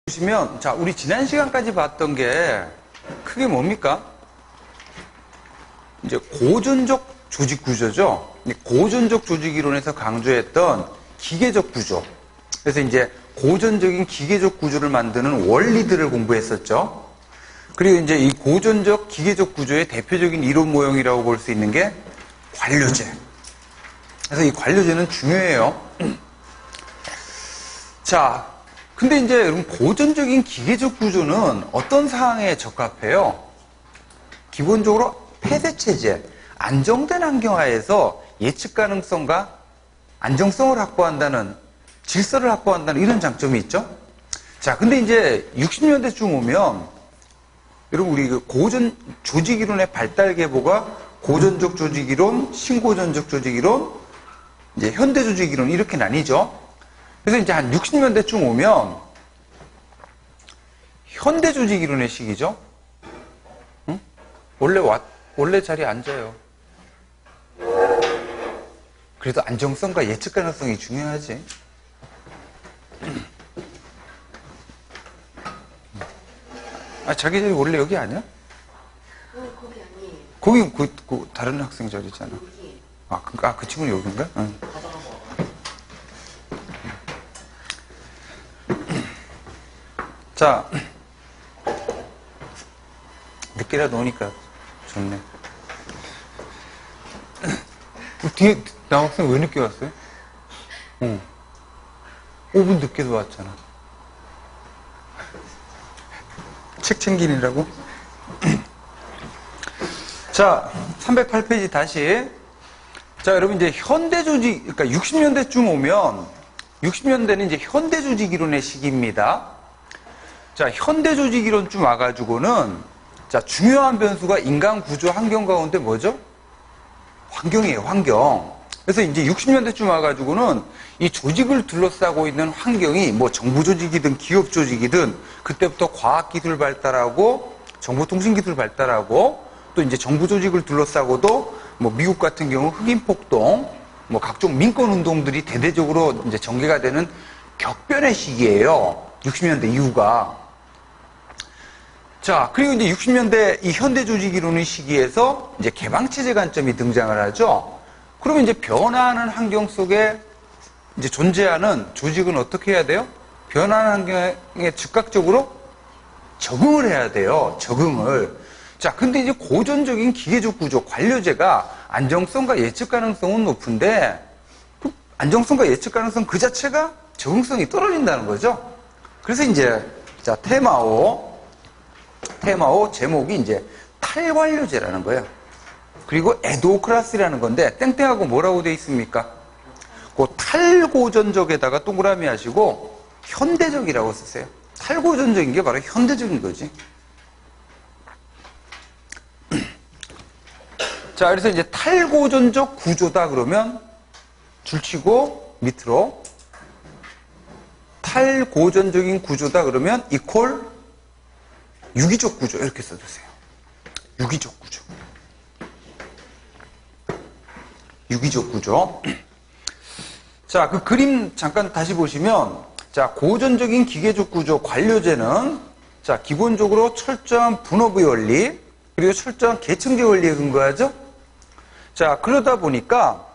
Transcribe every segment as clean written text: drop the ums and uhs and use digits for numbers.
보시면, 자, 우리 지난 시간까지 봤던 게 크게 뭡니까? 이제 고전적 조직 구조죠. 고전적 조직 이론에서 강조했던 기계적 구조. 그래서 이제 고전적인 기계적 구조를 만드는 원리들을 공부했었죠. 그리고 이제 이 고전적 기계적 구조의 대표적인 이론 모형이라고 볼 수 있는 게 관료제. 그래서 이 관료제는 중요해요. 자, 근데 이제 여러분 고전적인 기계적 구조는 어떤 상황에 적합해요? 기본적으로 폐쇄체제, 안정된 환경하에서 예측 가능성과 안정성을 확보한다는, 질서를 확보한다는 이런 장점이 있죠. 자, 근데 이제 60년대쯤 오면 여러분 우리 그 고전 조직 이론의 발달 계보가 고전적 조직 이론, 신고전적 조직 이론, 이제 현대 조직 이론 이렇게 나뉘죠. 그래서 이제 한 60년대쯤 오면 현대 조직 이론의 시기죠. 응? 원래 자리에 앉아요. 그래도 안정성과 예측 가능성이 중요하지. 아, 자기들이 원래 여기 아니야? 거기 아니에요. 거기 그 다른 학생 자리잖아. 여기. 그 친구는 여긴가? 응. 자, 늦게라도 오니까 좋네. 뒤에 남학생 왜 늦게 왔어요? 5분 늦게도 왔잖아. 책 챙기느라고? 자, 308페이지 다시. 자, 여러분 이제 현대 조직, 그러니까 60년대쯤 오면 60년대는 이제 현대 조직 이론의 시기입니다. 자, 현대 조직 이론쯤 와가지고는 자, 중요한 변수가 인간 구조 환경 가운데 뭐죠? 환경이에요, 환경. 그래서 이제 60년대쯤 와가지고는 이 조직을 둘러싸고 있는 환경이 뭐 정부 조직이든 기업 조직이든 그때부터 과학기술 발달하고 정보통신기술 발달하고 또 이제 정부 조직을 둘러싸고도 뭐 미국 같은 경우 흑인폭동 뭐 각종 민권운동들이 대대적으로 이제 전개가 되는 격변의 시기예요. 60년대 이후가. 자, 그리고 이제 60년대 이 현대 조직 이론의 시기에서 이제 개방체제 관점이 등장을 하죠. 그러면 이제 변화하는 환경 속에 이제 존재하는 조직은 어떻게 해야 돼요? 변화하는 환경에 즉각적으로 적응을 해야 돼요. 적응을. 자, 근데 이제 고전적인 기계적 구조, 관료제가 안정성과 예측 가능성은 높은데 그 안정성과 예측 가능성 그 자체가 적응성이 떨어진다는 거죠. 그래서 이제 자, 테마5 제목이 이제 탈관료제라는 거예요. 그리고 에도크라시라는 건데 땡땡하고 뭐라고 되어 있습니까? 그 탈고전적에다가 동그라미 하시고 현대적이라고 쓰세요. 탈고전적인 게 바로 현대적인 거지. 자, 그래서 이제 탈고전적 구조다 그러면 줄치고 밑으로 탈고전적인 구조다 그러면 이퀄 유기적 구조 이렇게 써주세요. 유기적 구조. 유기적 구조. 자, 그 그림 잠깐 다시 보시면 자, 고전적인 기계적 구조 관료제는 자, 기본적으로 철저한 분업의 원리 그리고 철저한 계층제 원리에 근거하죠. 자, 그러다 보니까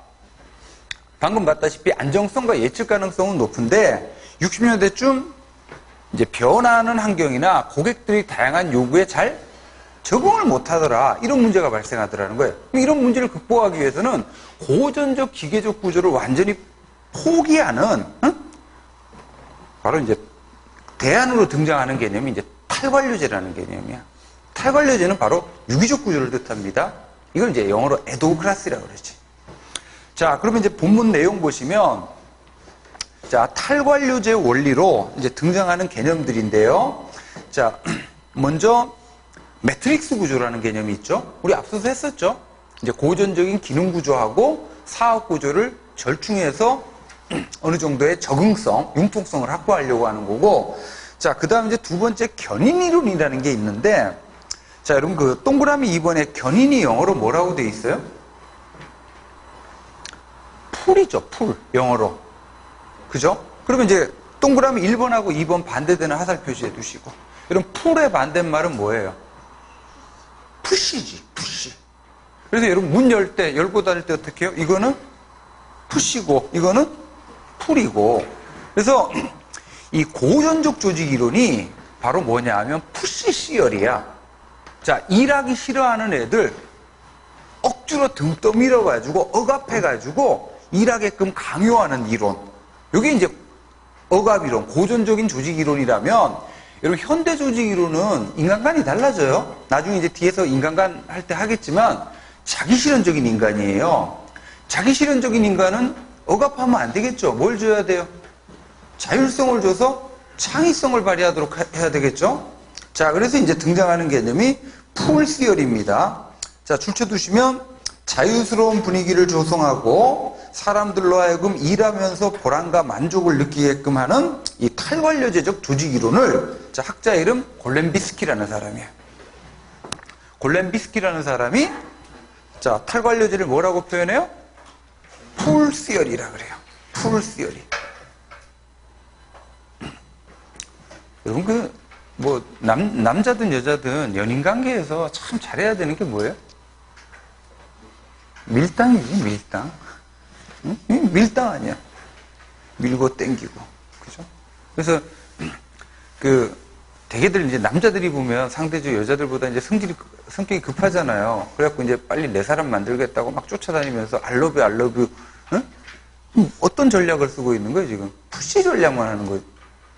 방금 봤다시피 안정성과 예측 가능성은 높은데 60년대쯤 이제 변화하는 환경이나 고객들이 다양한 요구에 잘 적응을 못하더라. 이런 문제가 발생하더라는 거예요. 이런 문제를 극복하기 위해서는 고전적 기계적 구조를 완전히 포기하는 바로 이제 대안으로 등장하는 개념이 이제 탈관료제라는 개념이야. 탈관료제는 바로 유기적 구조를 뜻합니다. 이걸 이제 영어로 에도크라시라고 그러지. 자, 그러면 이제 본문 내용 보시면 자, 탈관료제 원리로 이제 등장하는 개념들인데요. 자, 먼저 매트릭스 구조라는 개념이 있죠. 우리 앞서서 했었죠. 이제 고전적인 기능 구조하고 사업 구조를 절충해서 어느 정도의 적응성, 융통성을 확보하려고 하는 거고. 자, 그다음 이제 두 번째 견인 이론이라는 게 있는데 자, 여러분 그 동그라미 2번에 견인이 영어로 뭐라고 돼 있어요? 풀이죠, 풀. 영어로. 그죠? 그러면 이제 동그라미 1번하고 2번 반대되는 화살 표시해 두시고. 그럼 풀의 반대말은 뭐예요? 푸시지, 푸시. 그래서 여러분 문 열 때, 열고 닫을 때 어떻게 해요? 이거는 푸시고, 이거는 풀이고. 그래서 이 고전적 조직 이론이 바로 뭐냐 하면 푸시 시열이야. 자, 일하기 싫어하는 애들 억지로 등 떠밀어가지고 억압해가지고 일하게끔 강요하는 이론. 이게 이제 억압이론, 고전적인 조직 이론이라면, 여러분 현대 조직 이론은 인간관이 달라져요. 나중에 이제 뒤에서 인간관 할 때 하겠지만 자기 실현적인 인간이에요. 자기 실현적인 인간은 억압하면 안 되겠죠. 뭘 줘야 돼요? 자율성을 줘서 창의성을 발휘하도록 해야 되겠죠. 자, 그래서 이제 등장하는 개념이 풀시열입니다. 자, 줄쳐두시면 자유스러운 분위기를 조성하고 사람들로 하여금 일하면서 보람과 만족을 느끼게끔 하는 이 탈관료제적 조직 이론을, 자, 학자 이름 골렘비스키라는 사람이에요. 골렘비스키라는 사람이, 자, 탈관료제를 뭐라고 표현해요? 풀시열이라 그래요. 풀시열이. 여러분 남자든 여자든 연인 관계에서 참 잘해야 되는 게 뭐예요? 밀당이지, 밀당. 응? 밀당 아니야. 밀고 땡기고. 그죠? 그래서, 대개들 이제 남자들이 보면 상대적 여자들보다 이제 성격이 급하잖아요. 그래갖고 이제 빨리 내 사람 만들겠다고 막 쫓아다니면서 I love you, I love you. 응? 어떤 전략을 쓰고 있는 거예요, 지금? 푸시 전략만 하는 거예요.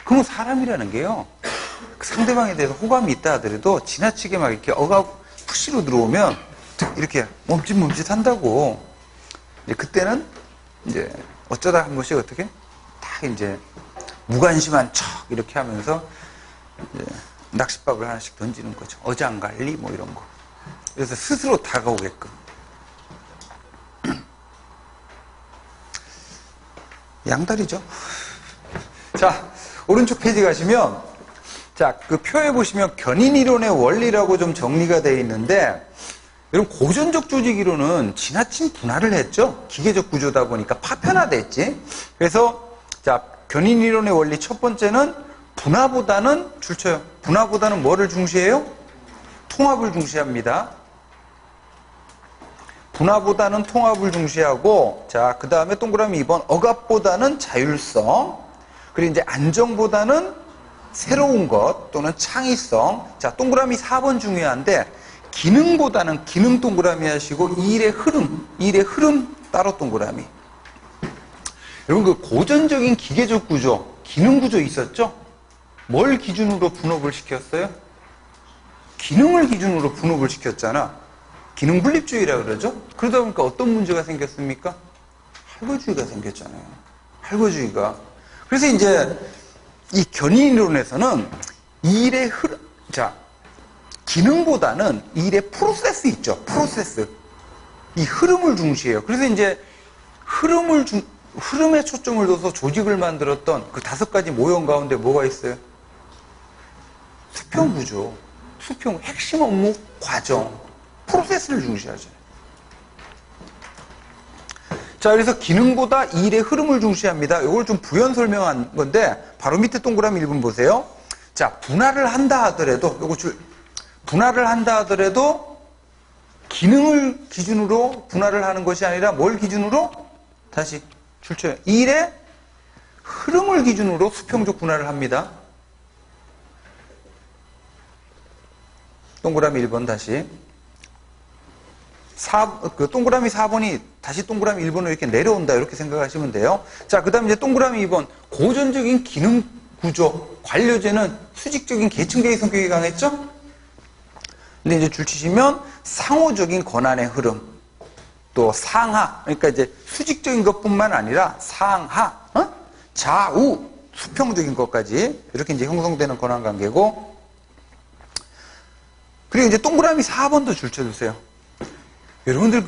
그러면 사람이라는 게요, 상대방에 대해서 호감이 있다 하더라도 지나치게 막 이렇게 푸시로 들어오면 이렇게 멈칫멈칫 한다고. 이제 그때는 이제 어쩌다 한 번씩 어떻게 딱 이제 무관심한 척 이렇게 하면서 이제 낚싯밥을 하나씩 던지는 거죠. 어장관리 뭐 이런 거. 그래서 스스로 다가오게끔. 양다리죠. 자, 오른쪽 페이지 가시면, 자, 그 표에 보시면 견인이론의 원리라고 좀 정리가 되어 있는데, 여러분 고전적 조직 이론은 지나친 분할을 했죠. 기계적 구조다 보니까 파편화됐지. 그래서 자, 견인이론의 원리 첫 번째는 분화보다는, 줄쳐요, 분화보다는 뭐를 중시해요? 통합을 중시합니다. 분화보다는 통합을 중시하고, 자, 그 다음에 동그라미 2번 억압보다는 자율성, 그리고 이제 안정보다는 새로운 것 또는 창의성. 자, 동그라미 4번 중요한데, 기능보다는 기능 동그라미 하시고 일의 흐름 따로 동그라미. 여러분 그 고전적인 기계적 구조, 기능 구조 있었죠? 뭘 기준으로 분업을 시켰어요? 기능을 기준으로 분업을 시켰잖아. 기능 분립주의라 그러죠? 그러다 보니까 어떤 문제가 생겼습니까? 할거주의가 생겼잖아요. 할거주의가. 그래서 이제 이 견인이론에서는 일의 흐름, 자, 기능보다는 일의 프로세스 있죠. 프로세스. 이 흐름을 중시해요. 그래서 이제 흐름에 초점을 둬서 조직을 만들었던 그 5가지 모형 가운데 뭐가 있어요? 수평 구조, 수평, 핵심 업무 과정, 프로세스를 중시하죠. 자, 그래서 기능보다 일의 흐름을 중시합니다. 이걸 좀 부연 설명한 건데, 바로 밑에 동그라미 1번 보세요. 자, 분할을 한다 하더라도, 분할을 한다 하더라도 기능을 기준으로 분할을 하는 것이 아니라 뭘 기준으로? 다시 줄쳐요. 일의 흐름을 기준으로 수평적 분할을 합니다. 동그라미 1번 다시. 동그라미 4번이 다시 동그라미 1번으로 이렇게 내려온다, 이렇게 생각하시면 돼요. 자, 그 다음에 이제 동그라미 2번. 고전적인 기능 구조, 관료제는 수직적인 계층계의 성격이 강했죠? 근데 이제 줄 치시면 상호적인 권한의 흐름, 또 상하, 그러니까 이제 수직적인 것뿐만 아니라 상하, 좌우, 수평적인 것까지 이렇게 이제 형성되는 권한 관계고, 그리고 이제 동그라미 4번도 줄 쳐주세요. 여러분들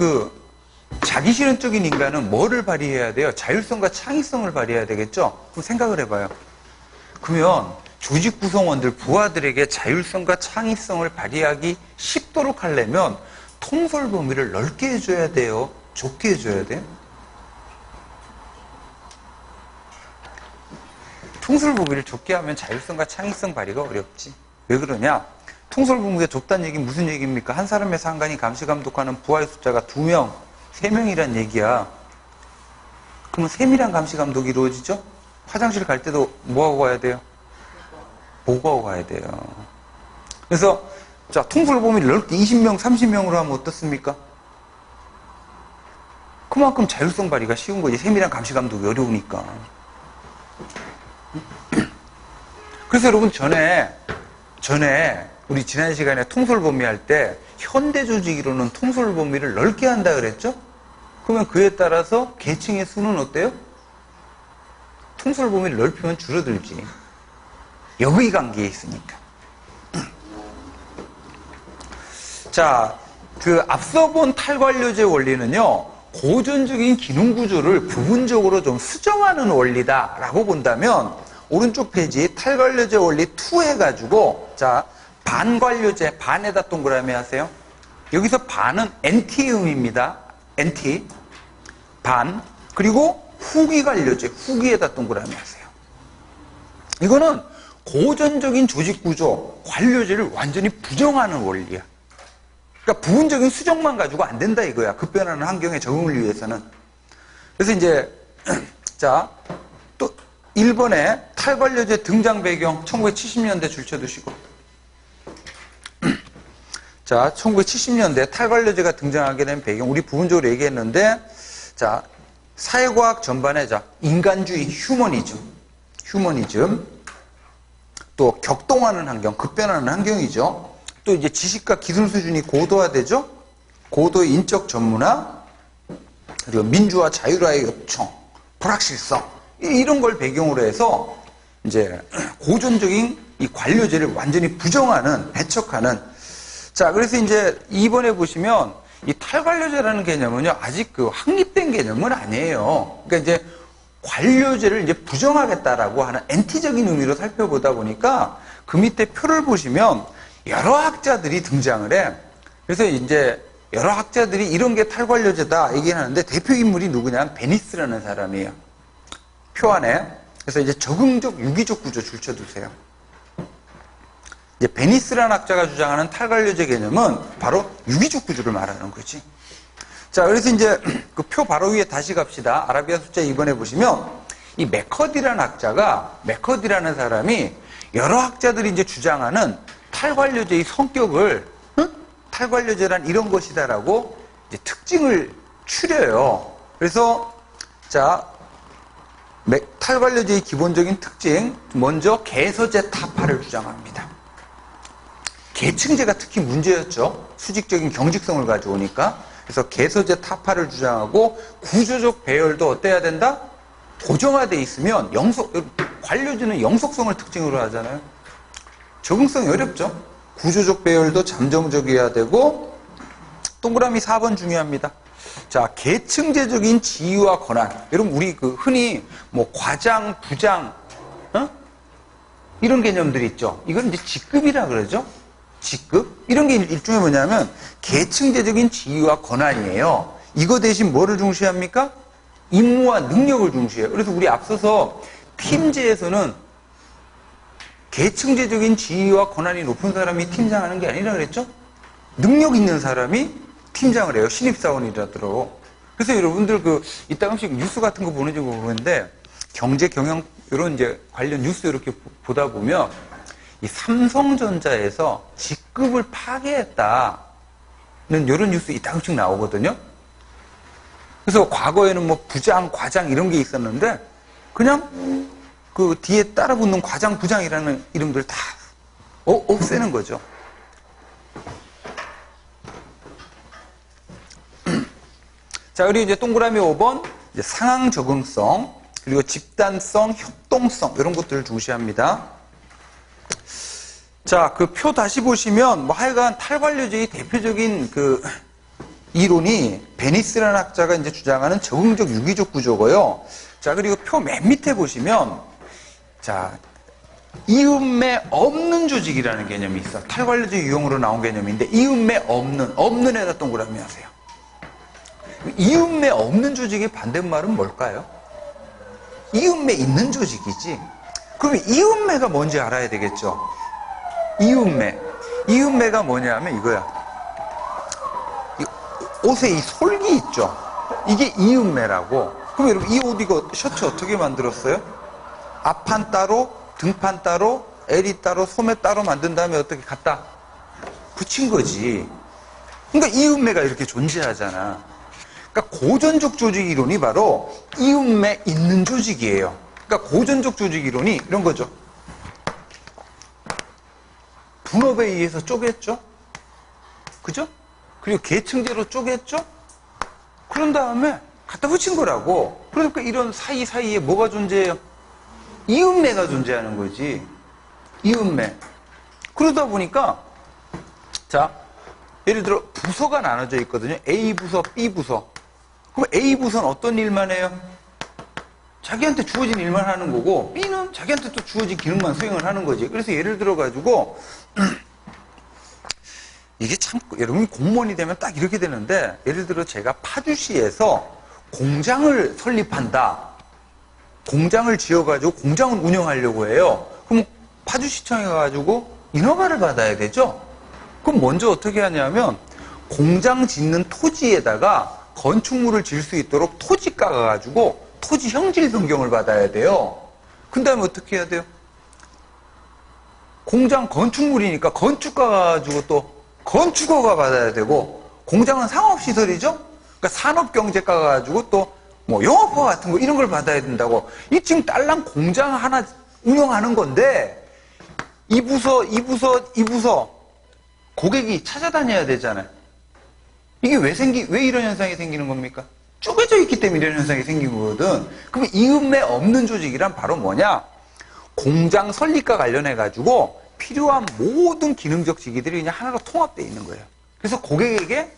자기 실현적인 인간은 뭐를 발휘해야 돼요? 자율성과 창의성을 발휘해야 되겠죠? 그럼 생각을 해봐요. 그러면 조직 구성원들, 부하들에게 자율성과 창의성을 발휘하기 쉽도록 하려면 통솔 범위를 넓게 해줘야 돼요? 좁게 해줘야 돼요? 통솔부비를 좁게 하면 자율성과 창의성 발휘가 어렵지. 왜 그러냐? 통솔부비가 좁다는 얘기는 무슨 얘기입니까? 한 사람의 상관이 감시 감독하는 부하의 숫자가 2명, 3명이란 얘기야. 그러면 세밀한 감시 감독이 이루어지죠? 화장실 갈 때도 뭐하고 가야 돼요? 보고하고 가야 돼요. 그래서 자, 통솔범위를 넓게 20명, 30명으로 하면 어떻습니까? 그만큼 자율성 발휘가 쉬운 거지. 세밀한 감시 감독이 어려우니까. 그래서 여러분 전에 우리 지난 시간에 통솔 범위 할 때 현대 조직으로는 통솔 범위를 넓게 한다 그랬죠? 그러면 그에 따라서 계층의 수는 어때요? 통솔 범위를 넓히면 줄어들지. 역의 관계에 있으니까. 자, 그 앞서 본 탈관료제 원리는요, 고전적인 기능 구조를 부분적으로 좀 수정하는 원리다라고 본다면, 오른쪽 페이지 탈관료제 원리 2 해가지고, 자, 반관료제, 반에다 동그라미 하세요. 여기서 반은 NT음입니다. NT. 반. 그리고 후기관료제, 후기에다 동그라미 하세요. 이거는 고전적인 조직 구조, 관료제를 완전히 부정하는 원리야. 그러니까 부분적인 수정만 가지고 안 된다 이거야. 급변하는 환경에 적응을 위해서는. 그래서 이제 자, 또 1번에 탈관료제 등장 배경 1970년대 줄쳐두시고. 자, 1970년대 탈관료제가 등장하게 된 배경 우리 부분적으로 얘기했는데, 자, 사회과학 전반에 자, 인간주의, 휴머니즘, 또 격동하는 환경, 급변하는 환경이죠. 또 이제 지식과 기술 수준이 고도화되죠. 고도의 인적 전문화, 그리고 민주화, 자율화의 요청, 불확실성 이런 걸 배경으로 해서 이제 고전적인 이 관료제를 완전히 부정하는, 배척하는. 자, 그래서 이제 2번에 보시면 이 탈관료제라는 개념은요 아직 그 확립된 개념은 아니에요. 그러니까 이제 관료제를 이제 부정하겠다라고 하는 엔티적인 의미로 살펴보다 보니까 그 밑에 표를 보시면 여러 학자들이 등장을 해. 그래서 이제 여러 학자들이 이런 게 탈관료제다 얘기하는데 대표 인물이 누구냐면 베니스라는 사람이에요. 표 안에. 그래서 이제 적응적 유기적 구조 줄쳐두세요. 이제 베니스라는 학자가 주장하는 탈관료제 개념은 바로 유기적 구조를 말하는 거지. 자, 그래서 이제 그 표 바로 위에 다시 갑시다. 아라비아 숫자 2번에 보시면 이 맥커디라는 사람이 여러 학자들이 이제 주장하는 탈관료제의 성격을 탈관료제란 이런 것이다라고 이제 특징을 추려요. 그래서 자, 탈관료제의 기본적인 특징 먼저 개서제 타파를 주장합니다. 계층제가 특히 문제였죠. 수직적인 경직성을 가져오니까. 그래서 개서제 타파를 주장하고 구조적 배열도 어때야 된다? 도정화되어 있으면 관료제는 영속성을 특징으로 하잖아요. 적응성이 어렵죠. 구조적 배열도 잠정적이어야 되고 동그라미 4번 중요합니다. 자, 계층제적인 지위와 권한. 여러분 우리 그 흔히 뭐 과장, 부장 이런 개념들이 있죠. 이건 이제 직급이라 그러죠. 직급? 이런 게 일종의 뭐냐면 계층제적인 지위와 권한이에요. 이거 대신 뭐를 중시합니까? 임무와 능력을 중시해요. 그래서 우리 앞서서 팀제에서는 계층제적인 지위와 권한이 높은 사람이 팀장하는 게 아니라 그랬죠? 능력 있는 사람이 팀장을 해요. 신입사원이라더라도. 그래서 여러분들 이따금씩 뉴스 같은 거 보는지 모르겠는데 경제 경영 이런 이제 관련 뉴스 이렇게 보다 보면 이 삼성전자에서 직급을 파괴했다는 이런 뉴스 이따금씩 나오거든요. 그래서 과거에는 뭐 부장, 과장 이런 게 있었는데 그냥 그 뒤에 따라 붙는 과장, 부장이라는 이름들 다 없애는 거죠. 자, 그리고 이제 동그라미 5번 이제 상황 적응성 그리고 집단성, 협동성 이런 것들을 중시합니다. 자, 그 표 다시 보시면 뭐 하여간 탈관료제의 대표적인 그 이론이 베니스라는 학자가 이제 주장하는 적응적 유기적 구조고요. 자, 그리고 표 맨 밑에 보시면 자, 이음매 없는 조직이라는 개념이 있어. 탈관료제 유형으로 나온 개념인데 이음매 없는 에다 동그라미 하세요. 이음매 없는 조직의 반대말은 뭘까요? 이음매 있는 조직이지. 그럼 이음매가 뭔지 알아야 되겠죠. 이음매가 뭐냐면 이거야. 이 옷에 이 솔기 있죠. 이게 이음매라고. 그럼 여러분 이 옷 이거 셔츠 어떻게 만들었어요? 앞판 따로, 등판 따로, L이 따로, 소매 따로 만든 다음에 어떻게 갖다 붙인 거지. 그러니까 이음매가 이렇게 존재하잖아. 그러니까 고전적 조직 이론이 바로 이음매 있는 조직이에요. 그러니까 고전적 조직 이론이 이런 거죠. 분업에 의해서 쪼갰죠? 그죠? 그리고 계층제로 쪼갰죠? 그런 다음에 갖다 붙인 거라고. 그러니까 이런 사이사이에 뭐가 존재해요? 이음매가 존재하는 거지. 이음매. 그러다 보니까, 자, 예를 들어 부서가 나눠져 있거든요. A부서, B부서. 그럼 A부서는 어떤 일만 해요? 자기한테 주어진 일만 하는 거고, B는 자기한테 또 주어진 기능만 수행을 하는 거지. 그래서 예를 들어가지고, 이게 참, 여러분이 공무원이 되면 딱 이렇게 되는데, 예를 들어 제가 파주시에서 공장을 설립한다. 공장을 지어가지고 공장을 운영하려고 해요. 그럼 파주시청에 가가지고 인허가를 받아야 되죠? 그럼 먼저 어떻게 하냐면, 공장 짓는 토지에다가 건축물을 지을 수 있도록 토지가 가가지고 토지 형질 변경을 받아야 돼요. 그 다음에 어떻게 해야 돼요? 공장 건축물이니까 건축가 가지고 또 건축허가 받아야 되고, 공장은 상업시설이죠? 그러니까 산업경제가 가지고 또 뭐 영업허 같은 거 이런 걸 받아야 된다고. 이 지금 딸랑 공장 하나 운영하는 건데, 이 부서 고객이 찾아다녀야 되잖아요. 이게 왜 이런 현상이 생기는 겁니까? 쪼개져 있기 때문에 이런 현상이 생긴 거거든. 그럼 이음매 없는 조직이란 바로 뭐냐? 공장 설립과 관련해가지고 필요한 모든 기능적 직위들이 그냥 하나로 통합되어 있는 거예요. 그래서 고객에게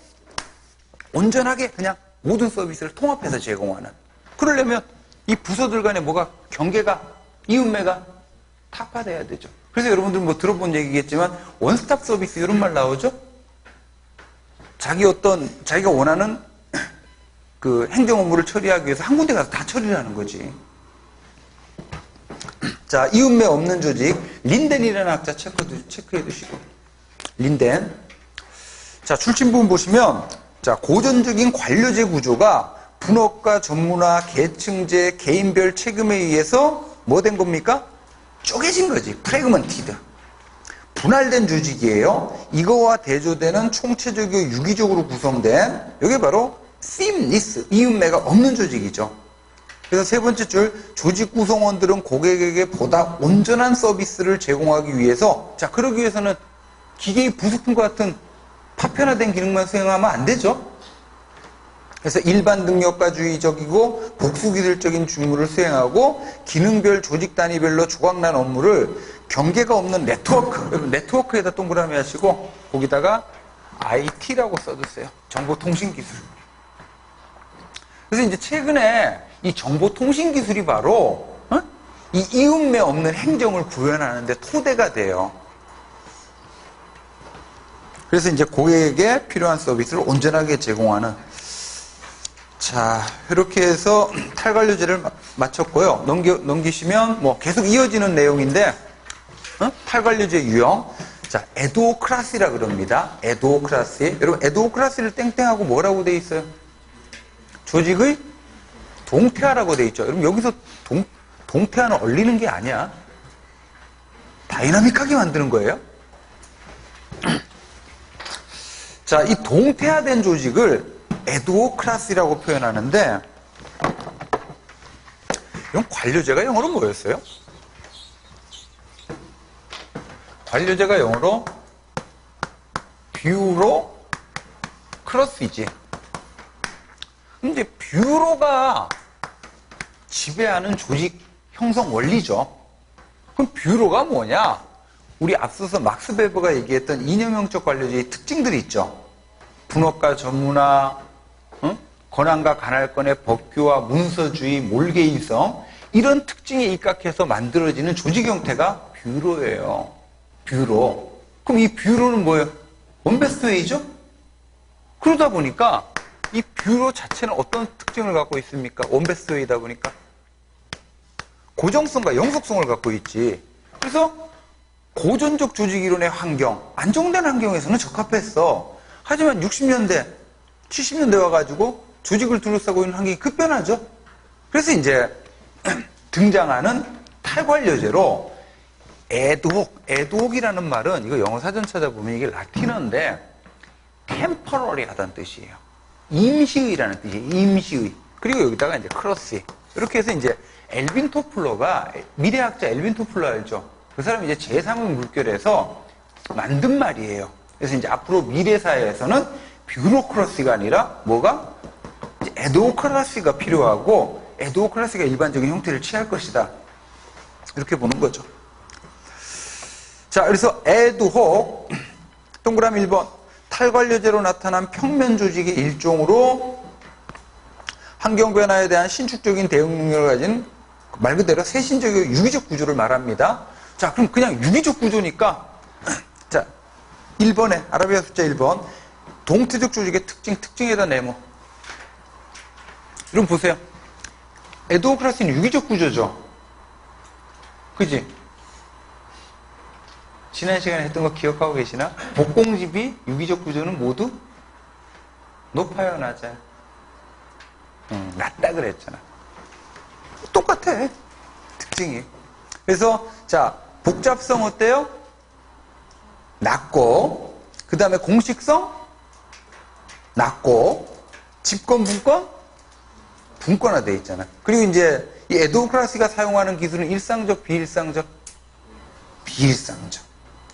온전하게 그냥 모든 서비스를 통합해서 제공하는. 그러려면 이 부서들 간에 뭐가 경계가, 이음매가 타파돼야 되죠. 그래서 여러분들 뭐 들어본 얘기겠지만 원스톱 서비스 이런 말 나오죠? 자기가 원하는 그 행정 업무를 처리하기 위해서 한 군데 가서 다 처리를 하는 거지. 자, 이음매 없는 조직, 린덴이라는 학자 체크해 두시고. 린덴. 자, 출신부분 보시면, 자, 고전적인 관료제 구조가 분업과 전문화, 계층제, 개인별 책임에 의해서 뭐 된 겁니까? 쪼개진 거지. 프래그먼티드. 분할된 조직이에요. 이거와 대조되는 총체적이고 유기적으로 구성된, 이게 바로 seamless, 이음매가 없는 조직이죠. 그래서 세 번째 줄, 조직 구성원들은 고객에게 보다 온전한 서비스를 제공하기 위해서, 자, 그러기 위해서는 기계의 부속품과 같은 파편화된 기능만 수행하면 안 되죠. 그래서 일반 능력가주의적이고 복수기술적인 직무를 수행하고 기능별 조직 단위별로 조각난 업무를 경계가 없는 네트워크, 여러분 네트워크에다 동그라미 하시고 거기다가 IT라고 써주세요. 정보통신기술. 그래서 이제 최근에 이 정보통신기술이 바로 이 이음매 없는 행정을 구현하는데 토대가 돼요. 그래서 이제 고객에게 필요한 서비스를 온전하게 제공하는. 자, 이렇게 해서 탈관료제를 마쳤고요. 넘기시면 뭐 계속 이어지는 내용인데, 탈관료제 유형. 자, 에도크라시라 그럽니다. 에도크라시. 여러분, 에도크라시를 땡땡하고 뭐라고 돼 있어요? 조직의 동태화라고 돼 있죠. 여러분, 여기서 동태화는 얼리는 게 아니야. 다이나믹하게 만드는 거예요. 자, 이 동태화된 조직을 에도크라시라고 표현하는데, 이건 관료제가 영어로 뭐였어요? 관료제가 영어로 뷰로크라시지. 근데 뷰로가 지배하는 조직 형성 원리죠. 그럼 뷰로가 뭐냐? 우리 앞서서 막스 베버가 얘기했던 이념형적 관료제의 특징들이 있죠. 분업과 전문화, 권한과 관할권의 법규와 문서주의, 몰개인성, 이런 특징에 입각해서 만들어지는 조직 형태가 뷰로예요. 뷰로. 그럼 이 뷰로는 뭐예요? 원베스트웨이죠? 그러다 보니까 이 뷰로 자체는 어떤 특징을 갖고 있습니까? 원베스트웨이다 보니까 고정성과 영속성을 갖고 있지. 그래서 고전적 조직 이론의 환경, 안정된 환경에서는 적합했어. 하지만 60년대, 70년대 와가지고 조직을 둘러싸고 있는 환경이 급변하죠. 그래서 이제 등장하는 탈관료제로 에드혹이라는 말은 이거 영어 사전 찾아보면 이게 라틴어인데 temporary 하다는 뜻이에요. 임시의라는 뜻이에요. 임시의. 그리고 여기다가 이제 크로스. 이렇게 해서 이제 엘빈 토플러가, 미래학자 엘빈 토플러 알죠? 그 사람이 이제 제3의 물결에서 만든 말이에요. 그래서 이제 앞으로 미래 사회에서는 뷰로크라시가 아니라 뭐가? 에드오크라시가 필요하고 에드오크라시가 일반적인 형태를 취할 것이다. 이렇게 보는 거죠. 자, 그래서 에드혹, 동그라미 1번. 탈관료제로 나타난 평면 조직의 일종으로 환경 변화에 대한 신축적인 대응 능력을 가진 말 그대로 세신적이고 유기적 구조를 말합니다. 자, 그럼 그냥 유기적 구조니까 자, 1번에 아라비아 숫자 1번 동태적 조직의 특징에다 네모. 이럼 보세요. 에드오크라시는 유기적 구조죠. 그지? 지난 시간에 했던 거 기억하고 계시나? 복공집이 유기적 구조는 모두 높아요, 낮아요? 낮다 그랬잖아. 똑같아. 특징이. 그래서 자, 복잡성 어때요? 낮고, 그 다음에 공식성? 낮고, 집권, 분권화되어 있잖아. 그리고 이제 이 에드오크라시가 사용하는 기술은 일상적, 비일상적? 비일상적.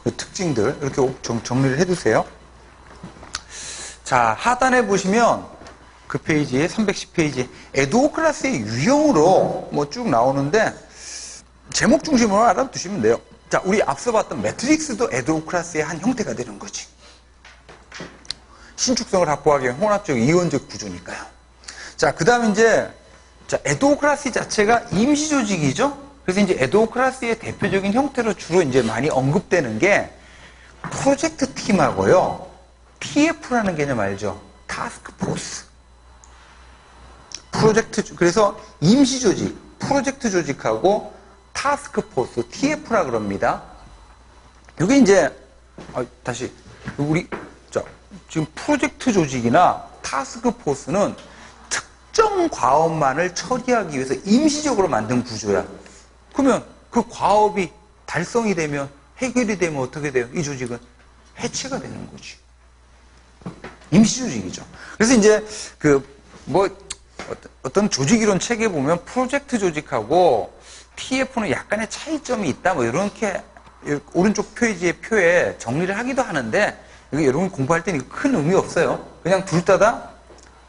그 특징들 이렇게 정리를 해두세요. 자, 하단에 보시면 그 페이지에 310페이지 에드오크라시의 유형으로 뭐 쭉 나오는데 제목 중심으로 알아두시면 돼요. 자, 우리 앞서 봤던 매트릭스도 에드오크라시의 한 형태가 되는 거지. 신축성을 확보하기 위한 혼합적 이원적 구조니까요. 자, 그 다음에 이제 자, 에드오크라시 자체가 임시 조직이죠. 그래서 이제 에드오크라시의 대표적인 형태로 주로 이제 많이 언급되는 게 프로젝트 팀하고요. TF라는 개념 알죠? 타스크 포스. 그래서 임시 조직, 프로젝트 조직하고 타스크 포스, TF라 그럽니다. 이게 이제, 다시, 지금 프로젝트 조직이나 타스크 포스는 특정 과업만을 처리하기 위해서 임시적으로 만든 구조야. 그러면 그 과업이 달성이 되면 해결이 되면 어떻게 돼요? 이 조직은 해체가 되는 거지. 임시 조직이죠. 그래서 이제 어떤 조직 이론 책에 보면 프로젝트 조직하고 TF는 약간의 차이점이 있다. 뭐 이렇게 오른쪽 표에 정리를 하기도 하는데 이거 여러분 공부할 때는 이거 큰 의미 없어요. 그냥 둘 다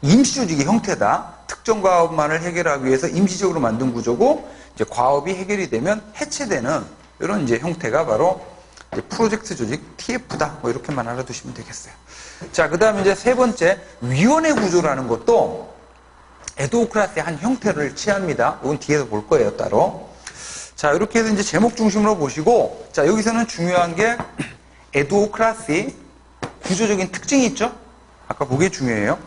임시 조직의 형태다. 특정 과업만을 해결하기 위해서 임시적으로 만든 구조고 이제 과업이 해결이 되면 해체되는 이런 이제 형태가 바로 이제 프로젝트 조직 TF다. 뭐 이렇게만 알아두시면 되겠어요. 자, 그 다음에 이제 세 번째 위원회 구조라는 것도 에드오크라시의 한 형태를 취합니다. 이건 뒤에서 볼 거예요, 따로. 자, 이렇게 해서 이제 제목 중심으로 보시고, 자, 여기서는 중요한 게 에드오크라시 구조적인 특징이 있죠? 아까 그게 중요해요.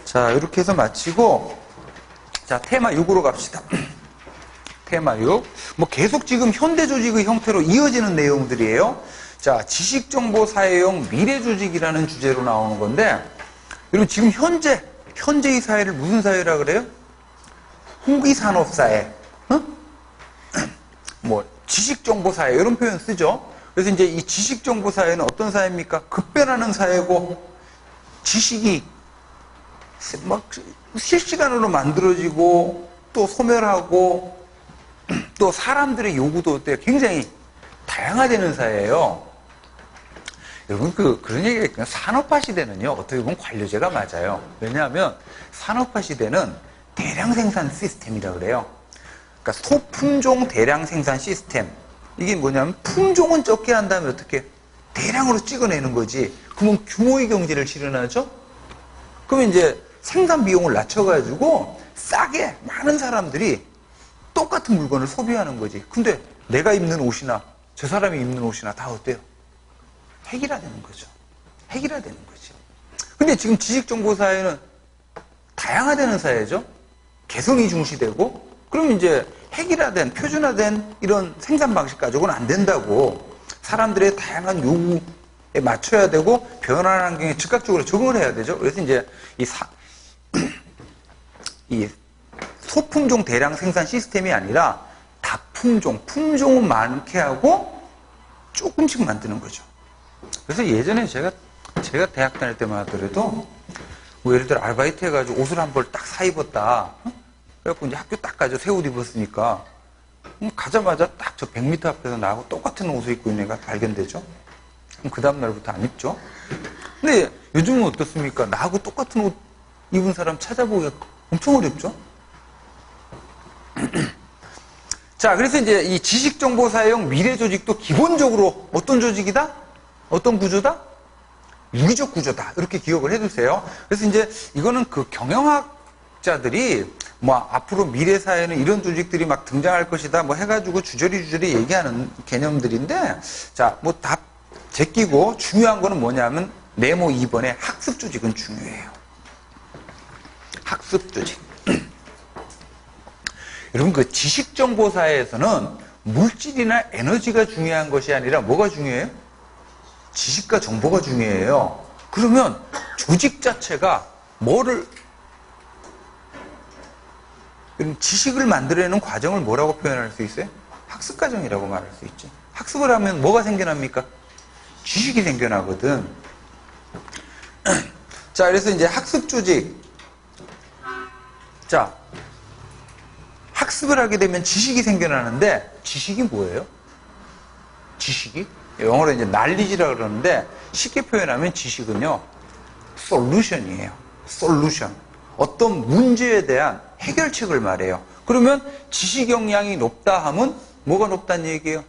자, 이렇게 해서 마치고, 자, 테마 6으로 갑시다. 테마 6. 뭐 계속 지금 현대 조직의 형태로 이어지는 내용들이에요. 자, 지식정보사회용 미래조직이라는 주제로 나오는 건데, 여러분 지금 현재의 사회를 무슨 사회라 그래요? 후기산업사회. 뭐, 지식정보사회, 이런 표현 쓰죠. 그래서 이제 이 지식정보사회는 어떤 사회입니까? 급변하는 사회고, 지식이 막 실시간으로 만들어지고, 또 소멸하고, 또 사람들의 요구도 굉장히 다양화되는 사회예요. 여러분, 그런 얘기가 있거든요. 산업화 시대는요, 어떻게 보면 관료제가 맞아요. 왜냐하면 산업화 시대는 대량 생산 시스템이라 그래요. 그러니까 소품종 대량 생산 시스템. 이게 뭐냐면 품종은 적게 한 다음에 어떻게 대량으로 찍어내는 거지. 그러면 규모의 경제를 실현하죠? 그러면 이제 생산 비용을 낮춰가지고 싸게 많은 사람들이 똑같은 물건을 소비하는 거지. 근데 내가 입는 옷이나 저 사람이 입는 옷이나 다 어때요? 획일화되는 거죠. 획일화되는 거죠. 근데 지금 지식정보사회는 다양화되는 사회죠. 개성이 중시되고 그럼 이제 획일화된, 표준화된 이런 생산 방식 가지고는 안 된다고. 사람들의 다양한 요구에 맞춰야 되고, 변화하는 환경에 즉각적으로 적응을 해야 되죠. 그래서 이제 이 소품종 대량 생산 시스템이 아니라 다품종, 품종은 많게 하고 조금씩 만드는 거죠. 그래서 예전에 제가 대학 다닐 때만 하더라도 뭐 예를 들어 아르바이트 해가지고 옷을 한 벌 딱 사 입었다. 그래갖고 이제 학교 딱 가죠. 새 옷 입었으니까. 가자마자 딱 저 100m 앞에서 나하고 똑같은 옷을 입고 있는 애가 발견되죠. 그럼 그 다음날부터 안 입죠. 근데 요즘은 어떻습니까? 나하고 똑같은 옷 입은 사람 찾아보기가 엄청 어렵죠. 자, 그래서 이제 이 지식정보 사용 미래 조직도 기본적으로 어떤 조직이다? 어떤 구조다? 유기적 구조다. 이렇게 기억을 해두세요. 그래서 이제 이거는 그 경영학자들이 뭐 앞으로 미래 사회는 이런 조직들이 막 등장할 것이다 뭐 해가지고 주저리 얘기하는 개념들인데, 자, 뭐 다 제끼고 중요한 거는 뭐냐면 네모 2번에 학습 조직은 중요해요. 학습 조직. 여러분, 그 지식정보사회에서는 물질이나 에너지가 중요한 것이 아니라 뭐가 중요해요? 지식과 정보가 중요해요. 그러면 조직 자체가 지식을 만들어내는 과정을 뭐라고 표현할 수 있어요? 학습 과정이라고 말할 수 있지. 학습을 하면 뭐가 생겨납니까? 지식이 생겨나거든. 자, 그래서 이제 학습 조직. 자, 학습을 하게 되면 지식이 생겨나는데, 지식이 뭐예요? 지식이? 영어로 이제 knowledge라고 그러는데, 쉽게 표현하면 지식은요, solution이에요. solution. 어떤 문제에 대한 해결책을 말해요. 그러면 지식 역량이 높다 하면 뭐가 높다는 얘기예요?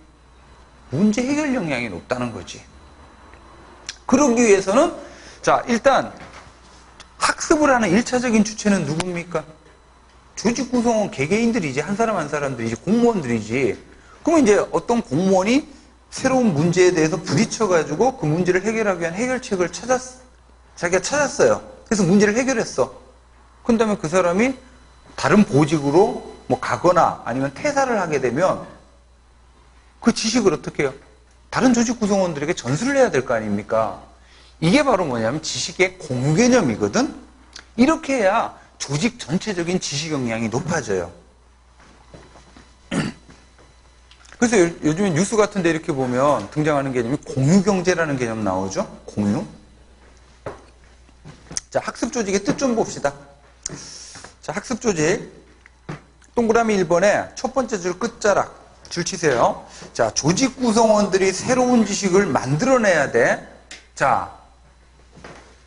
문제 해결 역량이 높다는 거지. 그러기 위해서는, 자, 일단, 학습을 하는 1차적인 주체는 누굽니까? 조직 구성원 개개인들이지, 한 사람 한 사람들이지, 공무원들이지. 그러면 이제 어떤 공무원이 새로운 문제에 대해서 부딪혀가지고 그 문제를 해결하기 위한 해결책을 자기가 찾았어요. 그래서 문제를 해결했어. 그 다음에 그 사람이 다른 보직으로 뭐 가거나 아니면 퇴사를 하게 되면 그 지식을 어떻게 해요? 다른 조직 구성원들에게 전수를 해야 될 거 아닙니까? 이게 바로 뭐냐면 지식의 공유 개념이거든? 이렇게 해야 조직 전체적인 지식 역량이 높아져요. 그래서 요즘에 뉴스 같은 데 이렇게 보면 등장하는 개념이 공유경제라는 개념 나오죠? 공유. 자, 학습 조직의 뜻 좀 봅시다. 자, 학습 조직. 동그라미 1번에 첫 번째 줄 끝자락 줄 치세요. 자, 조직 구성원들이 새로운 지식을 만들어내야 돼. 자,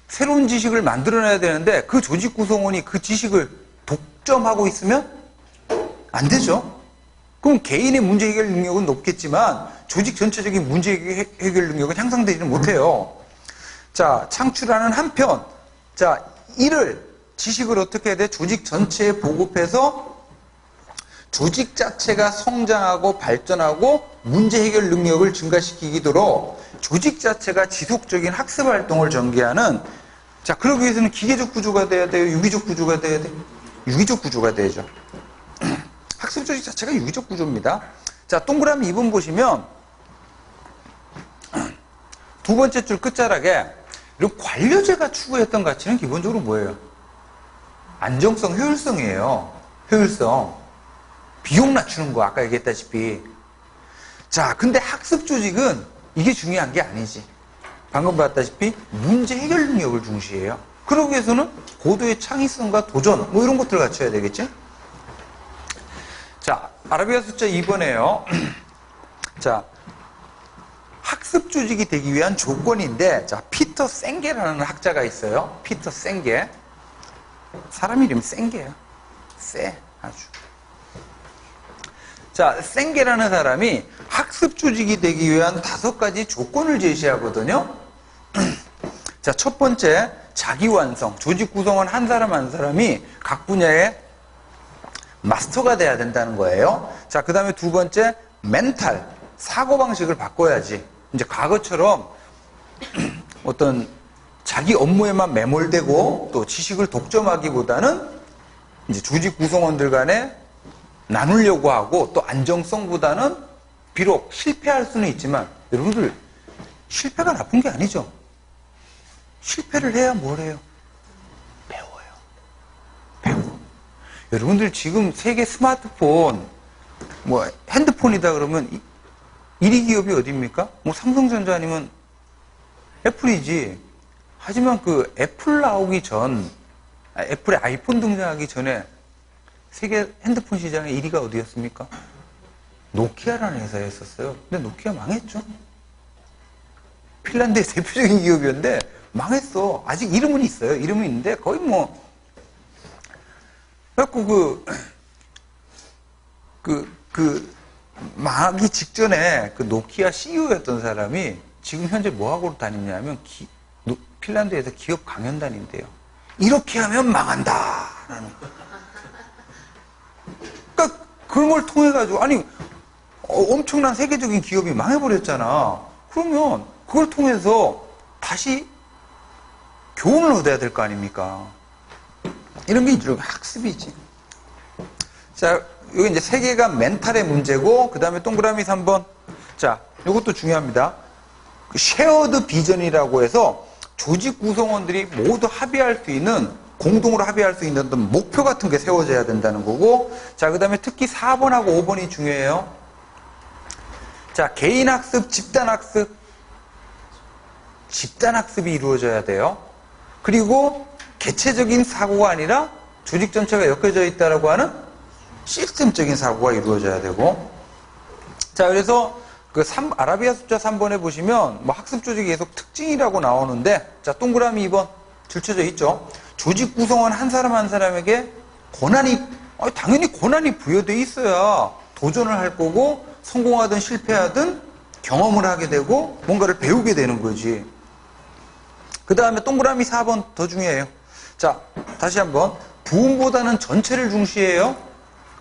새로운 지식을 만들어내야 되는데 그 조직 구성원이 그 지식을 독점하고 있으면 안 되죠. 그럼 개인의 문제 해결 능력은 높겠지만 조직 전체적인 문제 해결 능력은 향상되지는 못해요. 자, 창출하는 한편, 자, 지식을 어떻게 해야 돼? 조직 전체에 보급해서 조직 자체가 성장하고 발전하고 문제 해결 능력을 증가시키도록 조직 자체가 지속적인 학습 활동을 전개하는, 자, 그러기 위해서는 기계적 구조가 돼야 돼요? 유기적 구조가 돼야 돼요? 유기적 구조가 되죠. 학습 조직 자체가 유기적 구조입니다. 자, 동그라미 2번 보시면 두 번째 줄 끝자락에 이런 관료제가 추구했던 가치는 기본적으로 뭐예요? 안정성, 효율성이에요. 효율성. 비용 낮추는 거 아까 얘기했다시피. 자, 근데 학습 조직은 이게 중요한 게 아니지. 방금 봤다시피 문제 해결 능력을 중시해요. 그러기 위해서는 고도의 창의성과 도전 뭐 이런 것들을 갖춰야 되겠지. 자, 아라비아 숫자 2번에요. 자, 학습 조직이 되기 위한 조건인데, 자, 피터 생게라는 학자가 있어요. 피터 생게. 사람 이름이 생게야. 쎄, 아주. 자, 생게라는 사람이 학습 조직이 되기 위한 5가지 조건을 제시하거든요. 자, 첫 번째, 자기 완성. 조직 구성원 한 사람 한 사람이 각 분야의 마스터가 돼야 된다는 거예요. 자, 그 다음에 두 번째, 멘탈. 사고방식을 바꿔야지. 이제 과거처럼 어떤 자기 업무에만 매몰되고 또 지식을 독점하기보다는 이제 조직 구성원들 간에 나누려고 하고 또 안정성보다는 비록 실패할 수는 있지만 여러분들 실패가 나쁜 게 아니죠. 실패를 해야 뭘 해요? 배워요. 배워. 여러분들 지금 세계 스마트폰 뭐 핸드폰이다 그러면 1위 기업이 어디입니까? 뭐 삼성전자 아니면 애플이지. 하지만 그 애플 나오기 전, 애플의 아이폰 등장하기 전에 세계 핸드폰 시장의 1위가 어디였습니까? 노키아라는 회사였었어요. 근데 노키아 망했죠. 핀란드의 대표적인 기업이었는데 망했어. 아직 이름은 있어요. 이름은 있는데 거의 뭐 그래갖고 망하기 직전에 그 노키아 CEO였던 사람이 지금 현재 뭐 하고 다니냐면 핀란드에서 기업 강연단인데요. 이렇게 하면 망한다라는. 그러니까 그런 걸 통해 가지고 아니 엄청난 세계적인 기업이 망해버렸잖아. 그러면 그걸 통해서 다시 교훈을 얻어야 될 거 아닙니까? 이런 게 일종의 학습이지. 자, 여기 이제 세계관 멘탈의 문제고, 그 다음에 동그라미 3번. 자, 이것도 중요합니다. 그 쉐어드 비전이라고 해서 조직 구성원들이 모두 합의할 수 있는, 공동으로 합의할 수 있는 어떤 목표 같은 게 세워져야 된다는 거고, 자, 그 다음에 특히 4번하고 5번이 중요해요. 자, 개인학습, 집단학습. 집단학습이 이루어져야 돼요. 그리고 개체적인 사고가 아니라 조직 전체가 엮여져 있다라고 하는 시스템적인 사고가 이루어져야 되고. 자, 그래서 그 아라비아 숫자 3번에 보시면 뭐 학습 조직이 계속 특징이라고 나오는데, 자, 동그라미 2번 줄쳐져 있죠. 조직 구성원 한 사람 한 사람에게 당연히 권한이 부여되어 있어야 도전을 할 거고, 성공하든 실패하든 경험을 하게 되고 뭔가를 배우게 되는 거지. 그 다음에 동그라미 4번 더 중요해요. 자, 다시 한번. 부분보다는 전체를 중시해요.